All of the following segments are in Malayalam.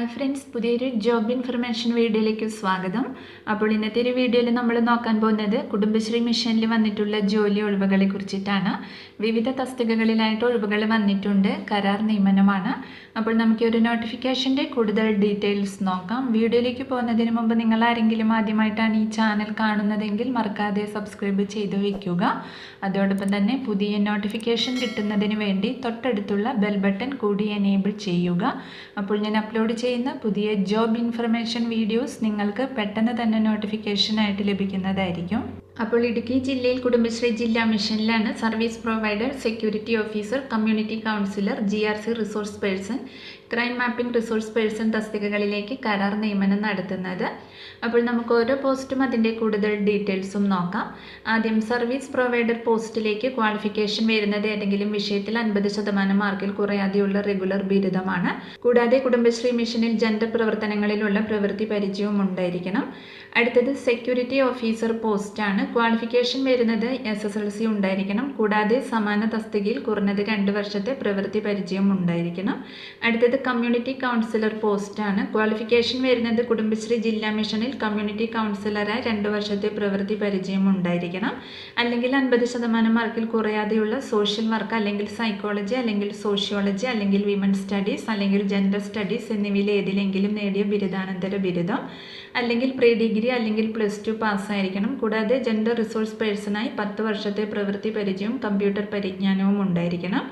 ഹായ് ഫ്രണ്ട്സ്, പുതിയൊരു ജോബ് ഇൻഫർമേഷൻ വീഡിയോയിലേക്ക് സ്വാഗതം. അപ്പോൾ ഇന്നത്തെ ഒരു വീഡിയോയിൽ നമ്മൾ നോക്കാൻ പോകുന്നത് കുടുംബശ്രീ മിഷനിൽ വന്നിട്ടുള്ള ജോലി ഒഴിവുകളെ കുറിച്ചിട്ടാണ്. വിവിധ തസ്തികകളിലായിട്ട് ഒഴിവുകൾ വന്നിട്ടുണ്ട്. കരാർ നിയമനമാണ്. അപ്പോൾ നമുക്ക് ഒരു നോട്ടിഫിക്കേഷൻ്റെ കൂടുതൽ ഡീറ്റെയിൽസ് നോക്കാം. വീഡിയോയിലേക്ക് പോകുന്നതിന് മുമ്പ് നിങ്ങൾ ആരെങ്കിലും ആദ്യമായിട്ടാണ് ഈ ചാനൽ കാണുന്നതെങ്കിൽ മറക്കാതെ സബ്സ്ക്രൈബ് ചെയ്ത് വയ്ക്കുക. അതോടൊപ്പം തന്നെ പുതിയ നോട്ടിഫിക്കേഷൻ കിട്ടുന്നതിന് വേണ്ടി തൊട്ടടുത്തുള്ള ബെൽ ബട്ടൺ കൂടി എനേബിൾ ചെയ്യുക. അപ്പോൾ ഞാൻ അപ്ലോഡ് ചെയ്യുന്ന പുതിയ ജോബ് ഇൻഫർമേഷൻ വീഡിയോസ് നിങ്ങൾക്ക് പെട്ടെന്ന് തന്നെ നോട്ടിഫിക്കേഷനായിട്ട് ലഭിക്കുന്നതായിരിക്കും. അപ്പോൾ ഇടുക്കി ജില്ലയിൽ കുടുംബശ്രീ ജില്ലാ മിഷനിലാണ് service provider, security officer, community counsellor, GRC resource person, crime mapping resource person തസ്തികകളിലേക്ക് കരാർ നിയമനം നടത്തുന്നത്. അപ്പോൾ നമുക്ക് ഓരോ പോസ്റ്റും അതിൻ്റെ കൂടുതൽ ഡീറ്റെയിൽസും നോക്കാം. ആദ്യം സർവീസ് പ്രൊവൈഡർ പോസ്റ്റിലേക്ക് ക്വാളിഫിക്കേഷൻ വരുന്നത് ഏതെങ്കിലും വിഷയത്തിൽ 50% മാർക്കിൽ കുറയാതെയുള്ള റെഗുലർ ബിരുദമാണ്. കൂടാതെ കുടുംബശ്രീ മിഷനിൽ ജെൻഡർ പ്രവർത്തനങ്ങളിലുള്ള പ്രവൃത്തി പരിചയവും ഉണ്ടായിരിക്കണം. അടുത്തത് സെക്യൂരിറ്റി ഓഫീസർ പോസ്റ്റാണ്. ക്വാളിഫിക്കേഷൻ വരുന്നത് SSLC ഉണ്ടായിരിക്കണം. കൂടാതെ സമാന തസ്തികയിൽ കുറഞ്ഞത് 2 വർഷത്തെ പ്രവൃത്തി പരിചയം ഉണ്ടായിരിക്കണം. അടുത്തത് കമ്മ്യൂണിറ്റി കൗൺസിലർ പോസ്റ്റാണ്. ക്വാളിഫിക്കേഷൻ വരുന്നത് കുടുംബശ്രീ ജില്ലാ മിഷനിൽ കമ്മ്യൂണിറ്റി കൗൺസിലറായി 2 വർഷത്തെ പ്രവൃത്തി പരിചയം ഉണ്ടായിരിക്കണം. അല്ലെങ്കിൽ 50% മാർക്കിൽ കുറയാതെയുള്ള സോഷ്യൽ വർക്ക്, അല്ലെങ്കിൽ സൈക്കോളജി, അല്ലെങ്കിൽ സോഷ്യോളജി, അല്ലെങ്കിൽ വിമൻ സ്റ്റഡീസ്, അല്ലെങ്കിൽ ജെൻഡർ സ്റ്റഡീസ് എന്നിവയിൽ ഏതിലെങ്കിലും നേടിയ ബിരുദാനന്തര ബിരുദം, അല്ലെങ്കിൽ പ്രീ ഡിഗ്രി അല്ലെങ്കിൽ +2 പാസ്സായിരിക്കണം. കൂടാതെ ജെൻഡർ റിസോഴ്സ് പേഴ്സണായി 10 വർഷത്തെ പ്രവൃത്തി പരിചയവും കമ്പ്യൂട്ടർ പരിജ്ഞാനവും ഉണ്ടായിരിക്കണം.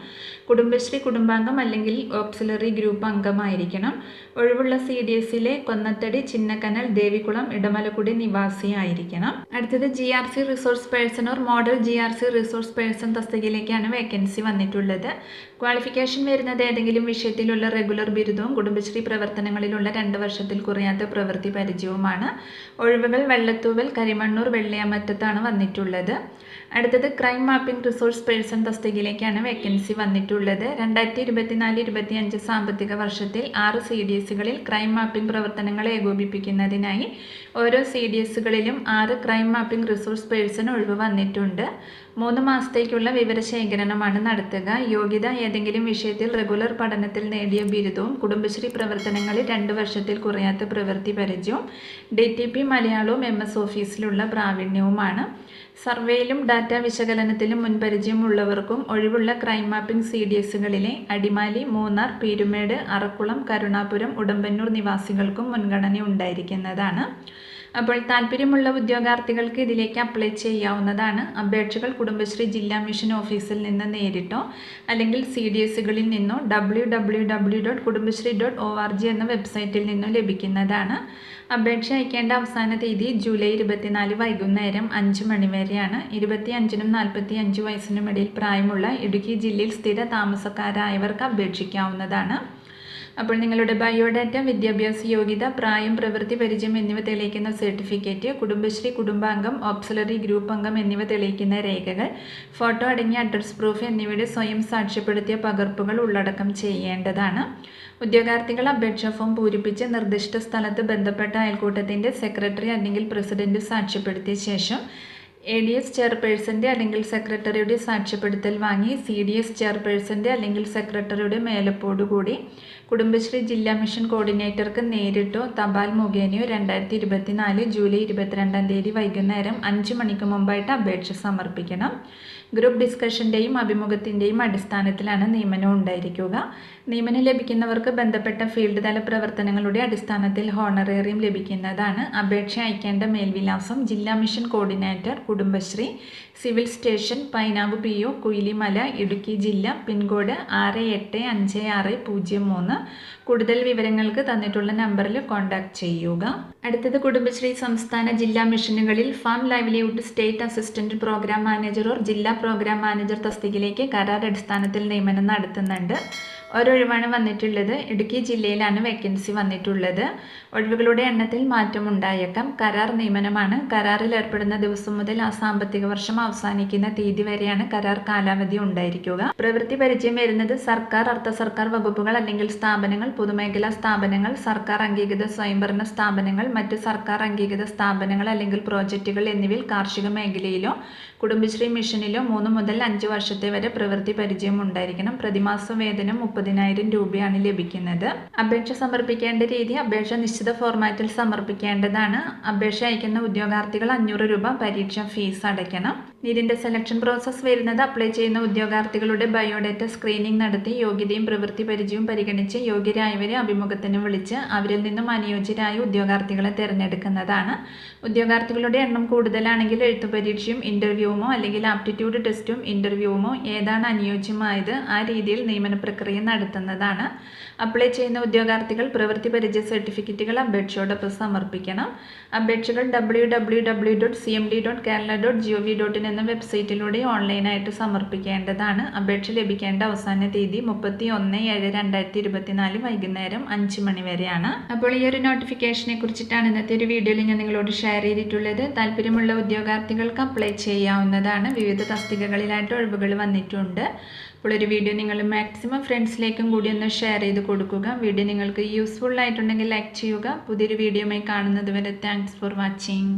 കുടുംബശ്രീ കുടുംബാംഗം അല്ലെങ്കിൽ ഓക്സിലറി ഗ്രൂപ്പ് അംഗമായിരിക്കണം. ഒഴിവുള്ള CDSലെ കൊന്നത്തടി, ചിന്നക്കനൽ, ദേവികുളം, ഇടമലക്കുടി നിവാസിയായിരിക്കണം. അടുത്തത് GRC resource person or model GRC resource person തസ്തികയിലേക്കാണ് വേക്കൻസി വന്നിട്ടുള്ളത്. ക്വാളിഫിക്കേഷൻ വരുന്നത് ഏതെങ്കിലും വിഷയത്തിലുള്ള റെഗുലർ ബിരുദവും കുടുംബശ്രീ പ്രവർത്തനങ്ങളിലുള്ള 2 വർഷത്തിൽ കുറയാത്ത പ്രവൃത്തി പരിചയവുമാണ്. ഒഴിവുകൾ വെള്ളത്തൂവൽ, കരിമണ്ണൂർ, വെള്ളിയാമറ്റത്താണ് വന്നിട്ടുള്ളത്. അടുത്തത് ക്രൈം മാപ്പിംഗ് റിസോഴ്സ് പേഴ്സൺ തസ്തികയിലേക്കാണ് വേക്കൻസി വന്നിട്ടുള്ളത്. 2024-25 സാമ്പത്തിക വർഷത്തിൽ 6 CDSകളിൽ ക്രൈം മാപ്പിംഗ് പ്രവർത്തനങ്ങൾ ഏകോപിപ്പിക്കുന്നതിനായി ഓരോ CDSകളിലും 6 ക്രൈം മാപ്പിംഗ് റിസോഴ്സ് പേഴ്സൺ ഒഴിവ് വന്നിട്ടുണ്ട്. 3 മാസത്തേക്കുള്ള വിവരശേഖരണമാണ് നടത്തുക. യോഗ്യത ഏതെങ്കിലും വിഷയത്തിൽ റെഗുലർ പഠനത്തിൽ നേടിയ ബിരുദവും കുടുംബശ്രീ പ്രവർത്തനങ്ങളിൽ 2 വർഷത്തിൽ കുറയാത്ത പ്രവൃത്തി പരിചയവും DTP മലയാളവും MS ഓഫീസിലുള്ള പ്രാവീണ്യവുമാണ്. സർവേയിലും ഡാറ്റ വിശകലനത്തിലും മുൻപരിചയം ഉള്ളവർക്കും ഒഴിവുള്ള ക്രൈം മാപ്പിംഗ് CDSകളിലെ അടിമാലി, മൂന്നാർ, പീരുമേട്, അറക്കുളം, കരുണാപുരം, ഉടമ്പന്നൂർ നിവാസികൾക്കും മുൻഗണന ഉണ്ടായിരിക്കുന്നതാണ്. അപ്പോൾ താല്പര്യമുള്ള ഉദ്യോഗാർത്ഥികൾക്ക് ഇതിലേക്ക് അപ്ലൈ ചെയ്യാവുന്നതാണ്. അപേക്ഷകൾ കുടുംബശ്രീ ജില്ലാ മിഷൻ ഓഫീസിൽ നിന്ന് നേരിട്ടോ അല്ലെങ്കിൽ CDSകളിൽ നിന്നോ www.kudumbashree.org എന്ന വെബ്സൈറ്റിൽ നിന്നോ ലഭിക്കുന്നതാണ്. അപേക്ഷ അയക്കേണ്ട അവസാന തീയതി ജൂലൈ 24 വൈകുന്നേരം 5 മണി വരെയാണ്. 25-നും 45 വയസ്സിനും ഇടയിൽ പ്രായമുള്ള ഇടുക്കി ജില്ലയിൽ സ്ഥിര താമസക്കാരായവർക്ക് അപേക്ഷിക്കാവുന്നതാണ്. അപ്പോൾ നിങ്ങളുടെ ബയോഡാറ്റ, വിദ്യാഭ്യാസ യോഗ്യത, പ്രായം, പ്രവൃത്തി പരിചയം എന്നിവ തെളിയിക്കുന്ന സർട്ടിഫിക്കറ്റ്, കുടുംബശ്രീ കുടുംബാംഗം, ഓക്സിലറി ഗ്രൂപ്പ് അംഗം എന്നിവ തെളിയിക്കുന്ന രേഖകൾ, ഫോട്ടോ അടങ്ങിയ അഡ്രസ് പ്രൂഫ് എന്നിവയുടെ സ്വയം സാക്ഷ്യപ്പെടുത്തിയ പകർപ്പുകൾ ഉള്ളടക്കം ചെയ്യേണ്ടതാണ്. ഉദ്യോഗാർത്ഥികൾ അപേക്ഷാ ഫോം പൂരിപ്പിച്ച് നിർദ്ദിഷ്ട സ്ഥലത്ത് ബന്ധപ്പെട്ട അയൽക്കൂട്ടത്തിൻ്റെ സെക്രട്ടറി അല്ലെങ്കിൽ പ്രസിഡന്റ് സാക്ഷ്യപ്പെടുത്തിയ ശേഷം ADS ചെയർപേഴ്സൻ്റെ അല്ലെങ്കിൽ സെക്രട്ടറിയുടെ സാക്ഷ്യപ്പെടുത്തൽ വാങ്ങി CDS ചെയർപേഴ്സൻ്റെ അല്ലെങ്കിൽ സെക്രട്ടറിയുടെ മേലപ്പോടുകൂടി കുടുംബശ്രീ ജില്ലാ മിഷൻ കോർഡിനേറ്റർക്ക് നേരിട്ടോ തപാൽ മുഖേനയോ 2024 ജൂലൈ 22-ാം തീയതി വൈകുന്നേരം 5 മണിക്ക് മുമ്പായിട്ട് അപേക്ഷ സമർപ്പിക്കണം. ഗ്രൂപ്പ് ഡിസ്കഷൻ്റെയും അഭിമുഖത്തിൻ്റെയും അടിസ്ഥാനത്തിലാണ് നിയമനം ഉണ്ടായിരിക്കുക. നിയമനം ലഭിക്കുന്നവർക്ക് ബന്ധപ്പെട്ട ഫീൽഡ് തല പ്രവർത്തനങ്ങളുടെ അടിസ്ഥാനത്തിൽ ഹോണറേറിയം ലഭിക്കുന്നതാണ്. അപേക്ഷ അയക്കേണ്ട മേൽവിലാസം: ജില്ലാ mission coordinator, Kudumbashree, civil station, Painavu PO, Kuilimala, Idukki ജില്ല. പിൻകോഡ് 685603. കൂടുതൽ വിവരങ്ങൾക്ക് തന്നിട്ടുള്ള നമ്പറിൽ കോൺടാക്ട് ചെയ്യുക. അടുത്തത് കുടുംബശ്രീ സംസ്ഥാന ജില്ലാ മിഷനുകളിൽ farm livelihood state assistant programme manager or ജില്ലാ പ്രോഗ്രാം മാനേജർ തസ്തികയിലേക്ക് കരാർ അടിസ്ഥാനത്തിൽ നിയമനം നടത്തുന്നുണ്ട്. ഒരൊഴിവാണ് വന്നിട്ടുള്ളത്. ഇടുക്കി ജില്ലയിലാണ് വേക്കൻസി വന്നിട്ടുള്ളത്. ഒഴിവുകളുടെ എണ്ണത്തിൽ മാറ്റമുണ്ടായേക്കാം. കരാർ നിയമനമാണ്. കരാറിൽ ഏർപ്പെടുന്ന ദിവസം മുതൽ ആ സാമ്പത്തിക വർഷം അവസാനിക്കുന്ന തീയതി വരെയാണ് കരാർ കാലാവധി ഉണ്ടായിരിക്കുക. പ്രവൃത്തി പരിചയം വരുന്നത് സർക്കാർ, അർദ്ധ സർക്കാർ വകുപ്പുകൾ അല്ലെങ്കിൽ സ്ഥാപനങ്ങൾ, പൊതുമേഖലാ സ്ഥാപനങ്ങൾ, സർക്കാർ അംഗീകൃത സ്വയംഭരണ സ്ഥാപനങ്ങൾ, മറ്റ് സർക്കാർ അംഗീകൃത സ്ഥാപനങ്ങൾ അല്ലെങ്കിൽ പ്രോജക്റ്റുകൾ എന്നിവയിൽ കാർഷിക മേഖലയിലോ കുടുംബശ്രീ മിഷനിലോ 3 മുതൽ 5 വർഷത്തെ വരെ പ്രവൃത്തി പരിചയം ഉണ്ടായിരിക്കണം. പ്രതിമാസ വേതനം 30,000 രൂപയാണ് ലഭിക്കുന്നത്. അപേക്ഷ സമർപ്പിക്കേണ്ട രീതി: അപേക്ഷ നിശ്ചിത ഫോർമാറ്റിൽ സമർപ്പിക്കേണ്ടതാണ്. അപേക്ഷ അയക്കുന്ന ഉദ്യോഗാർത്ഥികൾ 500 രൂപ പരീക്ഷാ ഫീസ് അടയ്ക്കണം. ഇതിന്റെ സെലക്ഷൻ പ്രോസസ്സ് വരുന്നത്: അപ്ലൈ ചെയ്യുന്ന ഉദ്യോഗാർത്ഥികളുടെ ബയോഡേറ്റ സ്ക്രീനിംഗ് നടത്തി യോഗ്യതയും പ്രവൃത്തി പരിചയവും പരിഗണിച്ച് യോഗ്യരായവരെ അഭിമുഖത്തിന് വിളിച്ച് അവരിൽ നിന്നും അനുയോജ്യരായ ഉദ്യോഗാർത്ഥികളെ തിരഞ്ഞെടുക്കുന്നതാണ്. ഉദ്യോഗാർത്ഥികളുടെ എണ്ണം കൂടുതലാണെങ്കിൽ എഴുത്തു പരീക്ഷയും ഇന്റർവ്യൂവുമോ അല്ലെങ്കിൽ ആപ്റ്റിറ്റ്യൂഡ് ടെസ്റ്റും ഇന്റർവ്യൂവുമോ ഏതാണ് അനുയോജ്യമായത് ആ രീതിയിൽ നിയമന പ്രക്രിയ നടത്തുന്നതാണ്. അപ്ലൈ ചെയ്യുന്ന ഉദ്യോഗാർത്ഥികൾ പ്രവൃത്തി പരിചയ സർട്ടിഫിക്കറ്റുകൾ അപേക്ഷയോടൊപ്പം സമർപ്പിക്കണം. അപേക്ഷകൾ www.cmd.kerala.gov.in എന്ന വെബ്സൈറ്റിലൂടെ ഓൺലൈനായിട്ട് സമർപ്പിക്കേണ്ടതാണ്. അപേക്ഷ ലഭിക്കേണ്ട അവസാന തീയതി 31/7/2024 വൈകുന്നേരം 5 മണി വരെയാണ്. അപ്പോൾ ഈ ഒരു നോട്ടിഫിക്കേഷനെ കുറിച്ചിട്ടാണ് ഇന്നത്തെ ഒരു വീഡിയോയിൽ ഞാൻ നിങ്ങളോട് ഷെയർ ചെയ്തിട്ടുള്ളത്. താല്പര്യമുള്ള ഉദ്യോഗാർത്ഥികൾക്ക് അപ്ലൈ ചെയ്യാവുന്നതാണ്. വിവിധ തസ്തികകളിലായിട്ട് ഒഴിവുകൾ വന്നിട്ടുണ്ട്. അപ്പോൾ ഒരു വീഡിയോ നിങ്ങൾ മാക്സിമം ഫ്രണ്ട്സിലേക്കും കൂടി ഒന്ന് ഷെയർ ചെയ്ത് കൊടുക്കുക. വീഡിയോ നിങ്ങൾക്ക് യൂസ്ഫുൾ ആയിട്ടുണ്ടെങ്കിൽ ലൈക്ക് ചെയ്യുക. പുതിയൊരു വീഡിയോയുമായി കാണുന്നത് വരെ താങ്ക്സ് ഫോർ വാച്ചിങ്.